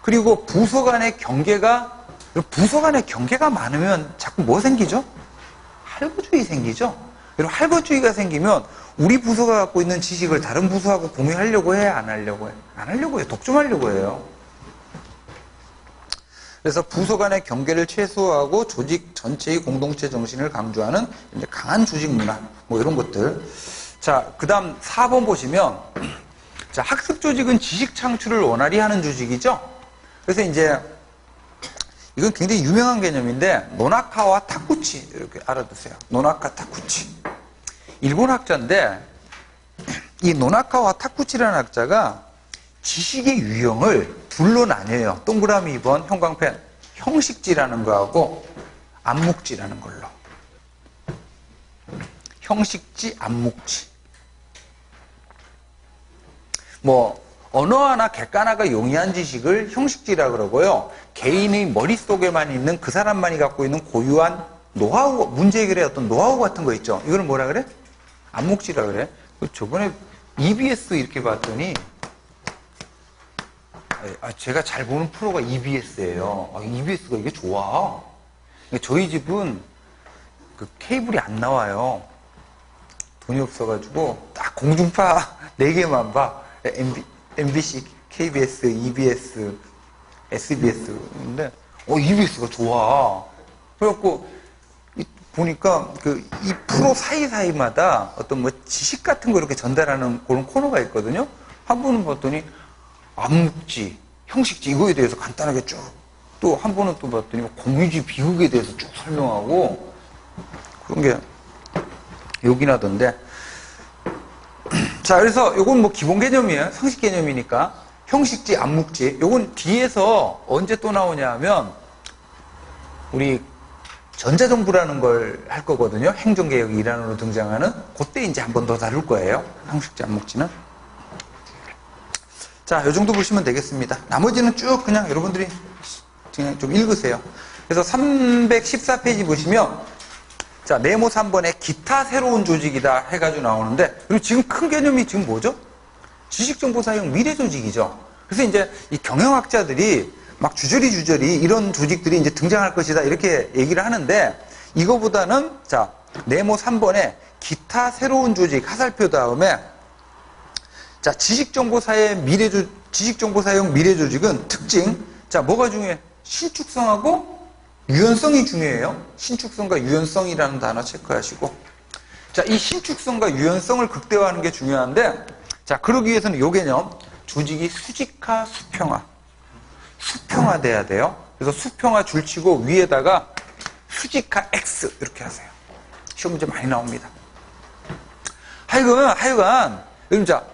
그리고 부서 간의 경계가 많으면 자꾸 뭐 생기죠? 할거주의 생기죠? 그리고 할거주의가 생기면 우리 부서가 갖고 있는 지식을 다른 부서하고 공유하려고 해? 안 하려고 해? 안 하려고 해요. 독점하려고 해요. 그래서 부서 간의 경계를 최소화하고 조직 전체의 공동체 정신을 강조하는 이제 강한 조직 문화, 뭐 이런 것들. 자, 그 다음 4번 보시면, 자, 학습 조직은 지식 창출을 원활히 하는 조직이죠? 그래서 이제, 이건 굉장히 유명한 개념인데, 노나카와 타쿠치, 이렇게 알아두세요. 노나카, 타쿠치. 일본 학자인데, 이 노나카와 타쿠치라는 학자가 지식의 유형을 둘로 나뉘어요. 동그라미 2번 형광펜. 형식지라는 거하고 암묵지라는 걸로. 형식지, 암묵지. 뭐 언어 하나, 객관 하나가 용이한 지식을 형식지라 그러고요. 개인의 머릿속에만 있는 그 사람만이 갖고 있는 고유한 노하우, 문제 해결의 어떤 노하우 같은 거 있죠. 이거는 뭐라 그래? 암묵지라 그래. 저번에 EBS 이렇게 봤더니 제가 잘 보는 프로가 EBS예요. EBS가 이게 좋아. 저희 집은 그 케이블이 안 나와요. 돈이 없어가지고 딱 공중파 4개만 봐. MBC, KBS, EBS, SBS. 근데 EBS가 좋아. 그래갖고 보니까 이 프로 사이사이마다 어떤 뭐 지식 같은 거 이렇게 전달하는 그런 코너가 있거든요. 한 분은 봤더니 암묵지, 형식지 이거에 대해서 간단하게 쭉, 또 한 번은 또 봤더니 공유지, 비극에 대해서 쭉 설명하고 그런 게 여기 나던데. 자, 그래서 요건 뭐 기본 개념이에요. 상식 개념이니까. 형식지, 암묵지. 요건 뒤에서 언제 또 나오냐 하면 우리 전자정부라는 걸 할 거거든요. 행정개혁 일환으로 등장하는. 그때 이제 한 번 더 다룰 거예요. 형식지, 암묵지는. 자, 요 정도 보시면 되겠습니다. 나머지는 쭉 그냥 여러분들이 그냥 좀 읽으세요. 그래서 314페이지 보시면, 자, 네모 3번에 기타 새로운 조직이다 해가지고 나오는데, 그리고 지금 큰 개념이 지금 뭐죠? 지식정보사용 미래조직이죠. 그래서 이제 이 경영학자들이 막 주저리 이런 조직들이 이제 등장할 것이다 이렇게 얘기를 하는데, 이거보다는, 자, 네모 3번에 기타 새로운 조직 하살표 다음에, 자, 지식정보사용 미래조직은 특징, 자, 뭐가 중요해? 신축성하고 유연성이 중요해요. 신축성과 유연성이라는 단어 체크하시고. 자, 이 신축성과 유연성을 극대화하는 게 중요한데, 자, 그러기 위해서는 요 개념, 조직이 수직화, 수평화. 수평화돼야 돼요. 그래서 수평화 줄치고 위에다가 수직화 X 이렇게 하세요. 시험 문제 많이 나옵니다. 하여간, 여러분, 자,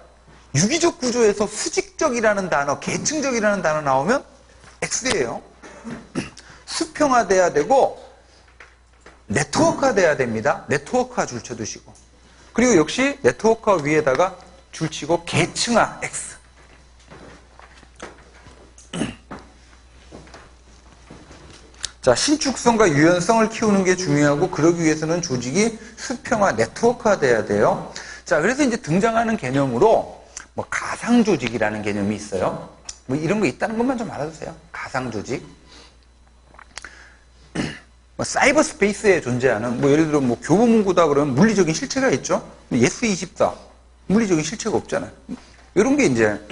유기적 구조에서 수직적이라는 단어, 계층적이라는 단어 나오면 X예요. 수평화돼야 되고, 네트워크화 돼야 됩니다. 네트워크화 줄쳐두시고. 그리고 역시 네트워크화 위에다가 줄치고 계층화 X. 자, 신축성과 유연성을 키우는 게 중요하고, 그러기 위해서는 조직이 수평화, 네트워크화 돼야 돼요. 자, 그래서 이제 등장하는 개념으로 뭐 가상조직이라는 개념이 있어요. 뭐 이런 거 있다는 것만 좀 알아두세요. 가상조직. 뭐 사이버 스페이스에 존재하는, 뭐 예를 들어 뭐 교보문고다 그러면 물리적인 실체가 있죠. 예스24 물리적인 실체가 없잖아요. 이런 게 이제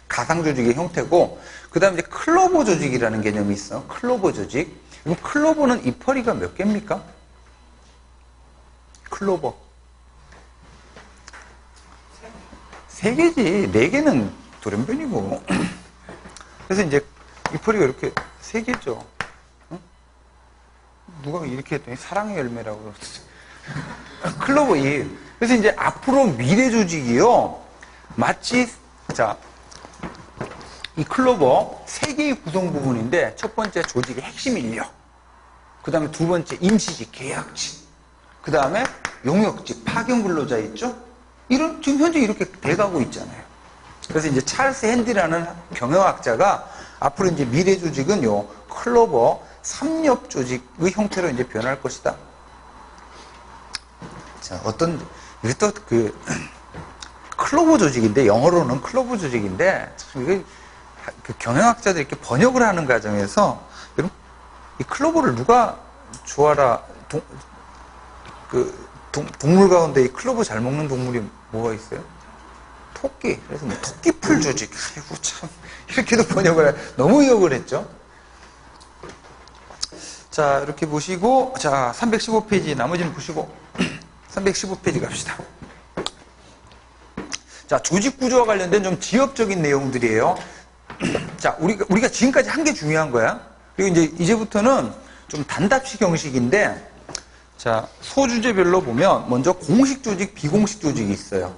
가상조직의 형태고, 그 다음에 이제 클로버 조직이라는 개념이 있어. 클로버 조직. 그럼 클로버는 잎허리가 몇 개입니까? 클로버. 3개지. 4개는 돌연변이고. 그래서 이제 잎허리가 이렇게 3개죠. 응? 누가 이렇게 했더니 사랑의 열매라고 그랬어. 클로버 잎. 그래서 이제 앞으로 미래 조직이요. 마치, 자, 이 클로버 3개의 구성 부분인데, 첫 번째 조직의 핵심 인력, 그 다음에 두 번째 임시직, 계약직, 그 다음에 용역직, 파견 근로자 있죠? 지금 현재 이렇게 돼가고 있잖아요. 그래서 이제 찰스 핸디라는 경영학자가 앞으로 이제 미래 조직은 요 클로버 3엽 조직의 형태로 이제 변할 것이다. 자, 이게 또 클로버 조직인데, 영어로는 클로버 조직인데, 참 이게 그 경영학자들이 이렇게 번역을 하는 과정에서, 여러분, 이 클로버를 누가 좋아라, 동물 가운데 이 클로버 잘 먹는 동물이 뭐가 있어요? 토끼. 그래서 뭐 토끼풀 조직. 아이고, 참. 이렇게도 번역을 너무 의역을 했죠. 자, 이렇게 보시고, 자, 315페이지, 나머지는 보시고, 315페이지 갑시다. 자, 조직 구조와 관련된 좀 지엽적인 내용들이에요. 자, 우리가 지금까지 한 게 중요한 거야. 그리고 이제부터는 좀 단답식 형식인데, 자, 소주제별로 보면 먼저 공식 조직, 비공식 조직이 있어요.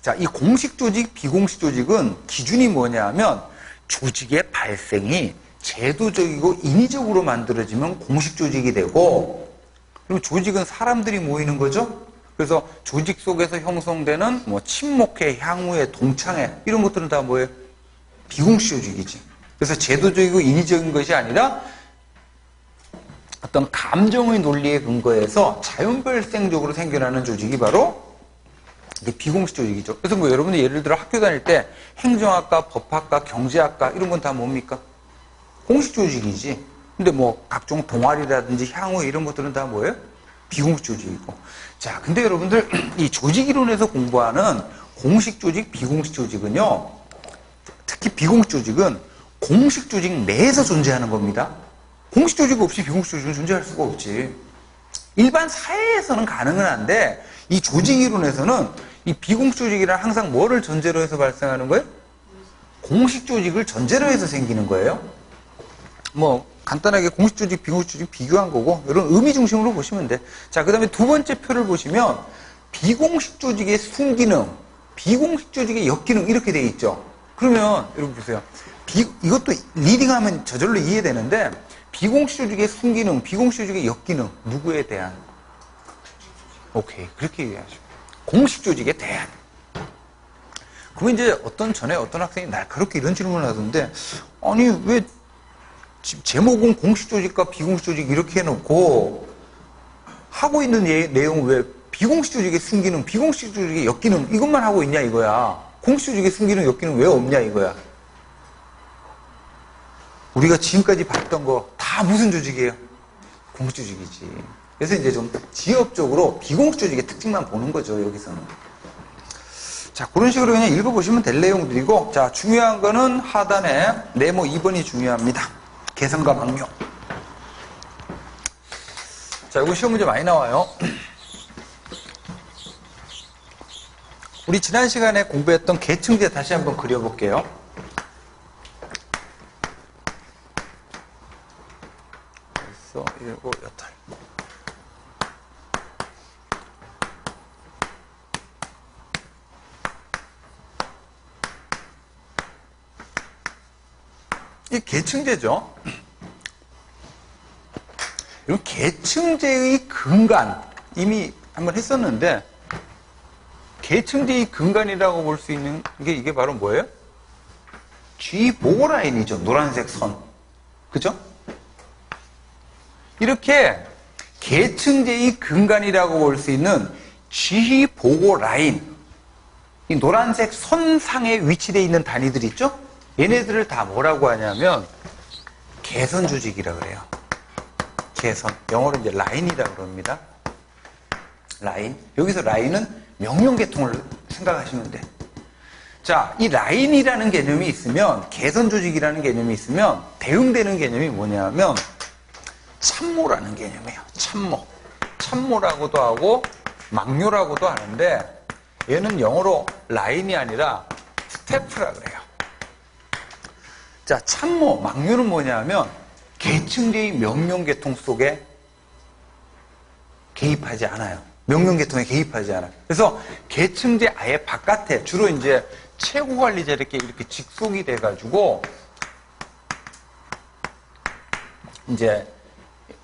자, 이 공식 조직, 비공식 조직은 기준이 뭐냐 하면 조직의 발생이 제도적이고 인위적으로 만들어지면 공식 조직이 되고, 그리고 조직은 사람들이 모이는 거죠. 그래서 조직 속에서 형성되는 뭐 친목회, 향후회, 동창회 이런 것들은 다 뭐예요? 비공식 조직이지. 그래서 제도적이고 인위적인 것이 아니라 어떤 감정의 논리에 근거해서 자연발생적으로 생겨나는 조직이 바로 이게 비공식 조직이죠. 그래서 뭐 여러분들 예를 들어 학교 다닐 때 행정학과, 법학과, 경제학과 이런 건 다 뭡니까? 공식 조직이지. 근데 뭐 각종 동아리라든지 향후 이런 것들은 다 뭐예요? 비공식 조직이고. 자, 근데 여러분들 이 조직 이론에서 공부하는 공식 조직, 비공식 조직은요, 특히 비공식 조직은 공식 조직 내에서 존재하는 겁니다. 공식 조직 없이 비공식 조직은 존재할 수가 없지. 일반 사회에서는 가능은 한데, 이 조직 이론에서는 이 비공식 조직이란 항상 뭐를 전제로 해서 발생하는 거예요? 공식 조직을 전제로 해서 생기는 거예요. 뭐 간단하게 공식 조직, 비공식 조직 비교한 거고, 이런 의미 중심으로 보시면 돼. 자, 그 다음에 두 번째 표를 보시면 비공식 조직의 순기능, 비공식 조직의 역기능 이렇게 돼 있죠. 그러면 여러분 보세요. 이것도 리딩하면 저절로 이해되는데, 비공식 조직의 순기능, 비공식 조직의 역기능, 누구에 대한? 오케이, 그렇게 이해하죠. 공식 조직에 대한. 그러면 이제 전에 어떤 학생이 날 그렇게 이런 질문을 하던데, 아니 왜 제목은 공식 조직과 비공식 조직 이렇게 해놓고 하고 있는 내용은 왜 비공식 조직의 순기능, 비공식 조직의 역기능 이것만 하고 있냐 이거야. 공식 조직의 순기능, 역기능 왜 없냐 이거야. 우리가 지금까지 봤던 거 다 무슨 조직이에요? 공식 조직이지. 그래서 이제 좀 지엽적으로 비공식 조직의 특징만 보는 거죠, 여기서는. 자, 그런 식으로 그냥 읽어보시면 될 내용들이고, 자, 중요한 거는 하단에 네모 2번이 중요합니다. 개선과 망뇨. 자, 이거 시험 문제 많이 나와요. 우리 지난 시간에 공부했던 계층제 다시 한번 그려볼게요. 그래서 7, 8. 이 계층제죠. 이런 계층제의 근간 이미 한번 했었는데 계층제의 근간이라고 볼 수 있는 게 이게 바로 뭐예요? G 보고 라인이죠. 노란색 선. 그죠? 이렇게 계층제의 근간이라고 볼 수 있는 G 보고 라인, 이 노란색 선상에 위치되어 있는 단위들 있죠? 얘네들을 다 뭐라고 하냐면 개선 조직이라 그래요. 개선. 영어로 이제 라인이라 그럽니다. 라인. 여기서 라인은 명령계통을 생각하시면 돼. 자, 이 라인이라는 개념이 있으면, 개선 조직이라는 개념이 있으면 대응되는 개념이 뭐냐면 참모라는 개념이에요. 참모. 참모라고도 하고 망뇨라고도 하는데 얘는 영어로 라인이 아니라 스태프라 그래요. 자, 참모, 망뇨는 뭐냐면 계층제의 명령계통 속에 개입하지 않아요. 명령계통에 개입하지 않아요. 그래서 계층제 아예 바깥에 주로 이제 최고관리자 이렇게 직속이 돼가지고 이제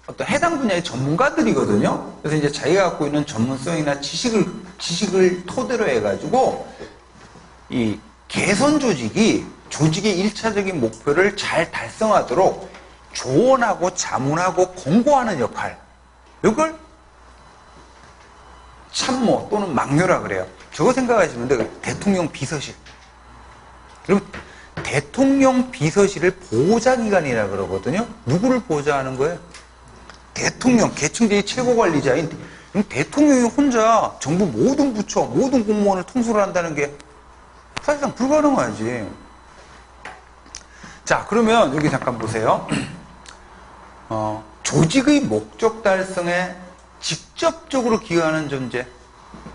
어떤 해당 분야의 전문가들이거든요. 그래서 이제 자기가 갖고 있는 전문성이나 지식을 토대로 해가지고 이 개선 조직이 조직의 1차적인 목표를 잘 달성하도록 조언하고 자문하고 공고하는 역할. 이걸 참모 또는 망뇨라 그래요. 저거 생각하시면 돼요. 대통령 비서실. 그럼 대통령 비서실을 보좌기관이라 그러거든요. 누구를 보좌하는 거예요? 대통령, 계층제의 최고관리자인 대통령이 혼자 정부 모든 부처, 모든 공무원을 통솔을 한다는 게 사실상 불가능하지. 자, 그러면 여기 잠깐 보세요. 조직의 목적 달성에 직접적으로 기여하는 존재.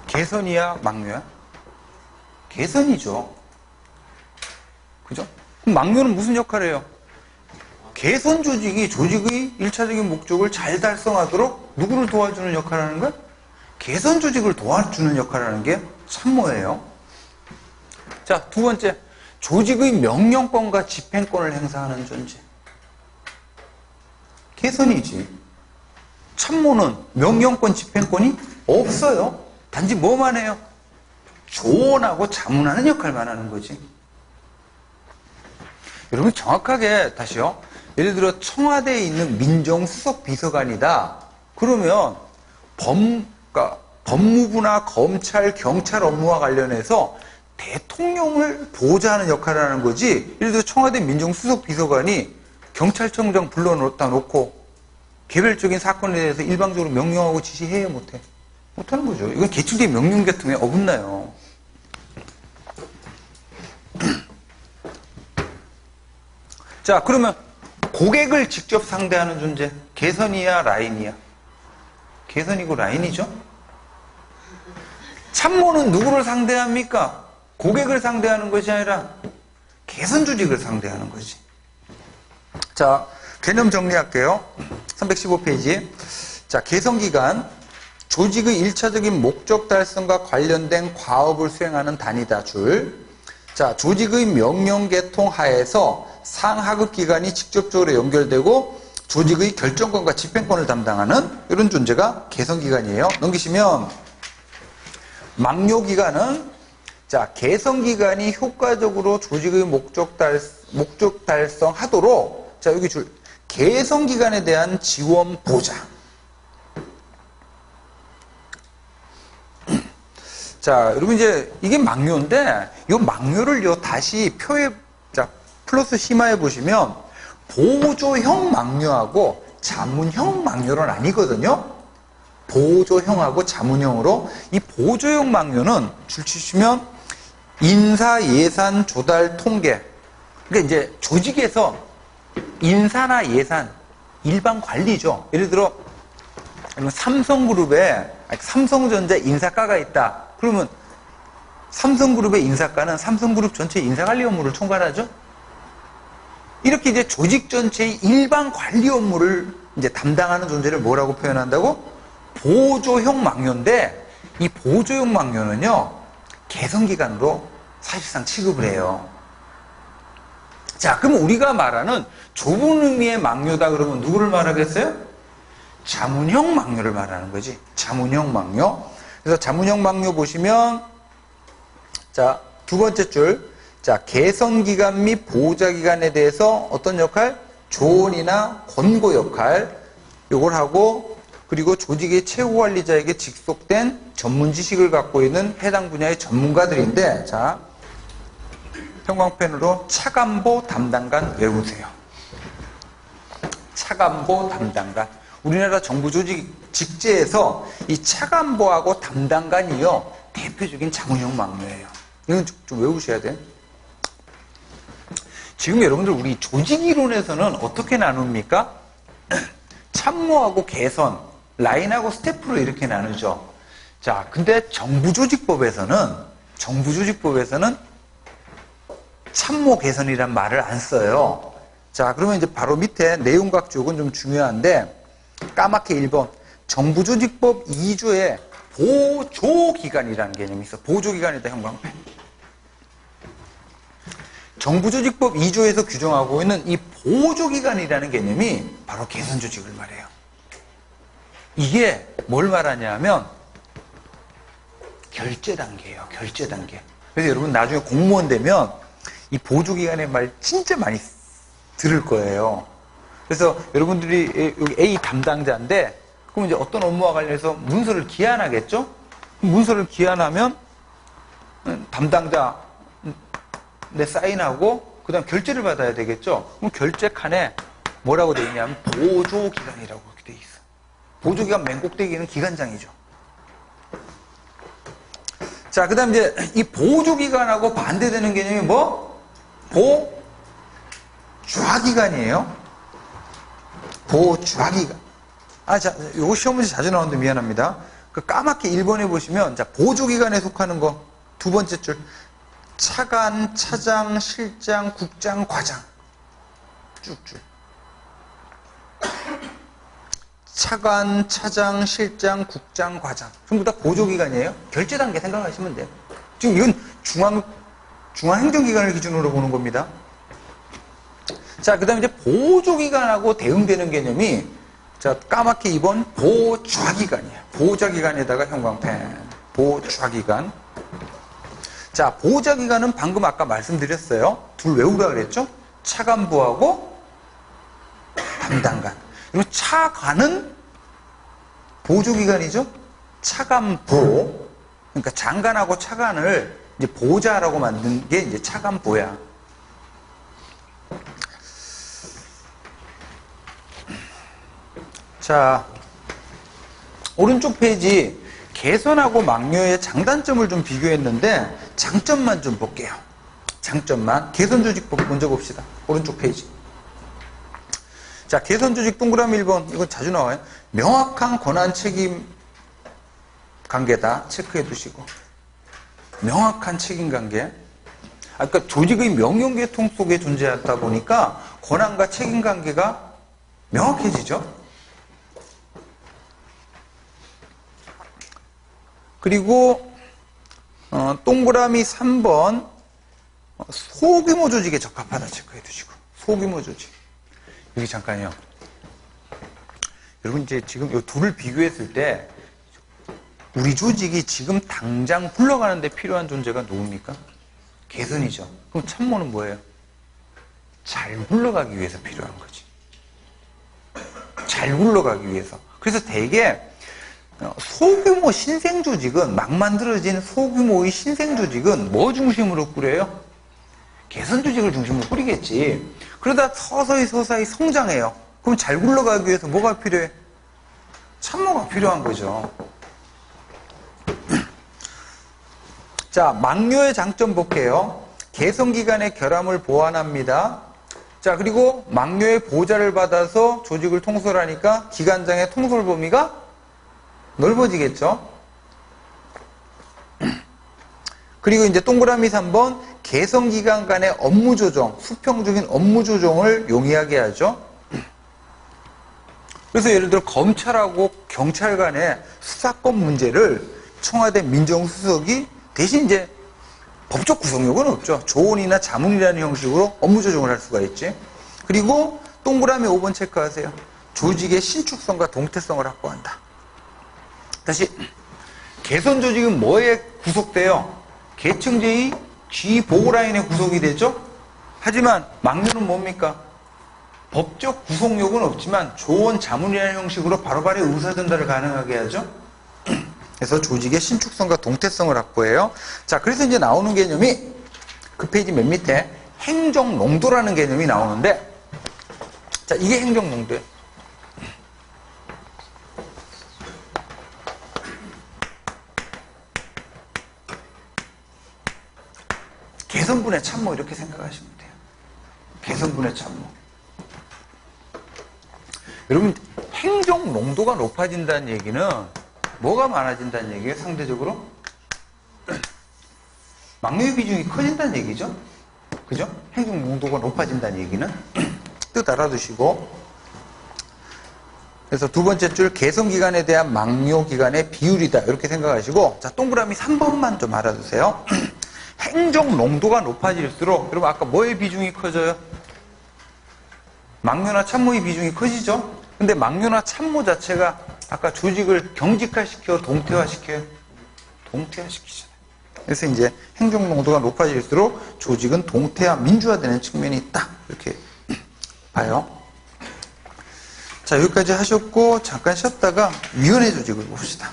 개선이야, 망뇨야? 개선이죠. 그죠? 그럼 망뇨는 무슨 역할을 해요? 개선 조직이 조직의 1차적인 목적을 잘 달성하도록 누구를 도와주는 역할을 하는 거야? 개선 조직을 도와주는 역할을 하는 게 참모예요. 자, 두 번째. 조직의 명령권과 집행권을 행사하는 존재. 개선이지. 참모는 명령권, 집행권이 없어요. 단지 뭐만 해요? 조언하고 자문하는 역할만 하는 거지. 여러분 정확하게 다시요. 예를 들어 청와대에 있는 민정수석 비서관이다. 그러면 법무부나 검찰, 경찰 업무와 관련해서 대통령을 보좌하는 역할을 하는 거지. 예를 들어 청와대 민정수석 비서관이 경찰청장 불러놓다 놓고 개별적인 사건에 대해서 일방적으로 명령하고 지시해야 못해. 못하는 거죠. 이건 계층제의 명령계통에 어긋나요. 자, 그러면 고객을 직접 상대하는 존재. 개선이야, 라인이야? 개선이고 라인이죠? 참모는 누구를 상대합니까? 고객을 상대하는 것이 아니라 개선 조직을 상대하는 거지. 자, 개념 정리할게요. 315페이지. 자, 개선기관. 조직의 1차적인 목적 달성과 관련된 과업을 수행하는 단위다, 줄. 자, 조직의 명령계통 하에서 상하급 기관이 직접적으로 연결되고 조직의 결정권과 집행권을 담당하는 이런 존재가 개선기관이에요. 넘기시면 망뇨기관은 자, 개선기관이 효과적으로 조직의 목적 달성하도록 자, 여기 줄 개선기관에 대한 지원 보장. 자, 여러분 이제 이게 망뇨인데 이 망뇨를요 다시 표에 자 플러스 심화해 보시면 보조형 망뇨하고 자문형 망뇨는 아니거든요. 보조형하고 자문형으로 이 보조형 망뇨는 줄 치시면 인사 예산 조달 통계. 그러니까 이제 조직에서 인사나 예산, 일반 관리죠. 예를 들어 삼성그룹에 삼성전자 인사과가 있다. 그러면 삼성그룹의 인사과는 삼성그룹 전체 인사관리 업무를 총괄하죠. 이렇게 이제 조직 전체의 일반 관리 업무를 이제 담당하는 존재를 뭐라고 표현한다고? 보조형 막료인데, 이 보조형 막료는요, 개성기관으로 사실상 취급을 해요. 자, 그럼 우리가 말하는 좁은 의미의 막료다 그러면 누구를 말하겠어요? 자문형 막료를 말하는 거지. 자문형 막료. 그래서 자문형 막료 보시면, 자, 두 번째 줄. 자, 개선기관 및 보호자기관에 대해서 어떤 역할? 조언이나 권고 역할. 요걸 하고, 그리고 조직의 최고관리자에게 직속된 전문 지식을 갖고 있는 해당 분야의 전문가들인데, 자, 형광펜으로 차관보 담당관 외우세요. 차관보 담당관. 우리나라 정부 조직 직제에서 이 차관보하고 담당관이요, 대표적인 자문형 막료예요. 이건 좀 외우셔야 돼요. 지금 여러분들 우리 조직 이론에서는 어떻게 나눕니까? 참모하고 개선, 라인하고 스태프로 이렇게 나누죠. 자, 근데 정부조직법에서는 참모 개선이란 말을 안 써요. 자, 그러면 이제 바로 밑에 내용각 쪽은 좀 중요한데, 까맣게 1번. 정부조직법 2조에 보조기관이라는 개념이 있어. 보조기관이다, 형광펜. 정부조직법 2조에서 규정하고 있는 이 보조기관이라는 개념이 바로 개선조직을 말해요. 이게 뭘 말하냐면 결제 단계예요. 결제 단계. 그래서 여러분 나중에 공무원 되면 이 보조기관의 말 진짜 많이 들을 거예요. 그래서 여러분들이 여기 A 담당자인데 그럼 이제 어떤 업무와 관련해서 문서를 기한하겠죠? 문서를 기한하면 담당자 내 사인하고 그 다음 결제를 받아야 되겠죠? 그럼 결제 칸에 뭐라고 되어 있냐면 보조기관이라고 그렇게 되어 있어. 보조기관 맨 꼭대기는 기관장이죠. 자, 그 다음 이제 이 보조기관하고 반대되는 개념이 뭐? 보좌기관이에요. 보좌기관. 자, 요거 시험 문제 자주 나오는데 미안합니다. 그 까맣게 1번에 보시면, 자, 보조기관에 속하는 거, 두 번째 줄. 차관, 차장, 실장, 국장, 과장. 쭉쭉. 차관, 차장, 실장, 국장, 과장. 전부 다 보조기관이에요. 결제 단계 생각하시면 돼요. 지금 이건 중앙행정기관을 기준으로 보는 겁니다. 자, 그 다음에 이제 보조기관하고 대응되는 개념이, 자, 까맣게 2번 보좌기관이에요. 보좌기관에다가 형광펜. 보좌기관. 자, 보좌기관은 방금 아까 말씀드렸어요. 둘 외우라 그랬죠? 차관보하고 담당관. 그리고 차관은 보조기관이죠? 차관보. 그러니까 장관하고 차관을 이제 보좌라고 만든 게 이제 차관보야. 자, 오른쪽 페이지 개선하고 막료의 장단점을 좀 비교했는데 장점만 좀 볼게요. 장점만. 개선조직법 먼저 봅시다. 오른쪽 페이지. 자, 개선조직 동그라미 1번. 이건 자주 나와요. 명확한 권한 책임 관계다. 체크해 두시고. 명확한 책임 관계. 그러니까 조직의 명령계통 속에 존재하다 보니까 권한과 책임 관계가 명확해지죠. 그리고 동그라미 3번 소규모 조직에 적합하다 체크해 두시고. 소규모 조직. 여기 잠깐요. 여러분 이제 지금 이 둘을 비교했을 때 우리 조직이 지금 당장 굴러가는데 필요한 존재가 누굽니까? 개선이죠. 그럼 참모는 뭐예요? 잘 굴러가기 위해서 필요한 거지. 잘 굴러가기 위해서. 그래서 대개 소규모 신생조직은, 막 만들어진 소규모의 신생조직은 뭐 중심으로 꾸려요? 개선조직을 중심으로 꾸리겠지. 그러다 서서히 성장해요. 그럼 잘 굴러가기 위해서 뭐가 필요해? 참모가 필요한 거죠. 자, 막료의 장점 볼게요. 개선기관의 결함을 보완합니다. 자, 그리고 막료의 보좌를 받아서 조직을 통솔하니까 기관장의 통솔 범위가 넓어지겠죠. 그리고 이제 동그라미 3번 개성기관 간의 업무 조정, 수평적인 업무 조정을 용이하게 하죠. 그래서 예를 들어 검찰하고 경찰 간의 수사권 문제를 청와대 민정수석이 대신 이제 법적 구속력은 없죠. 조언이나 자문이라는 형식으로 업무 조정을 할 수가 있지. 그리고 동그라미 5번 체크하세요. 조직의 신축성과 동태성을 확보한다. 다시 개선 조직은 뭐에 구속돼요? 계층제의 G 보고라인에 구속이 되죠. 하지만 막류는 뭡니까? 법적 구속력은 없지만 조언 자문이라는 형식으로 바로바로 의사전달을 가능하게 하죠. 그래서 조직의 신축성과 동태성을 확보해요. 자, 그래서 이제 나오는 개념이 그 페이지 맨 밑에 행정농도라는 개념이 나오는데, 자, 이게 행정농도예요. 개선분의 참모 이렇게 생각하시면 돼요. 개선분의 참모. 여러분, 행정농도가 높아진다는 얘기는 뭐가 많아진다는 얘기예요, 상대적으로? 막류의 비중이 커진다는 얘기죠? 그죠? 행정농도가 높아진다는 얘기는? 뜻 알아두시고. 그래서 두 번째 줄 개선기관에 대한 막료기관의 비율이다. 이렇게 생각하시고, 자, 동그라미 3번만 좀 알아두세요. 행정농도가 높아질수록, 여러분, 아까 뭐의 비중이 커져요? 막료나 참모의 비중이 커지죠? 근데 막료나 참모 자체가 아까 조직을 경직화시켜, 동태화시켜요? 동태화시키잖아요. 그래서 이제 행정농도가 높아질수록 조직은 동태화, 민주화되는 측면이 있다. 이렇게 봐요. 자, 여기까지 하셨고, 잠깐 쉬었다가 위원회 조직을 봅시다.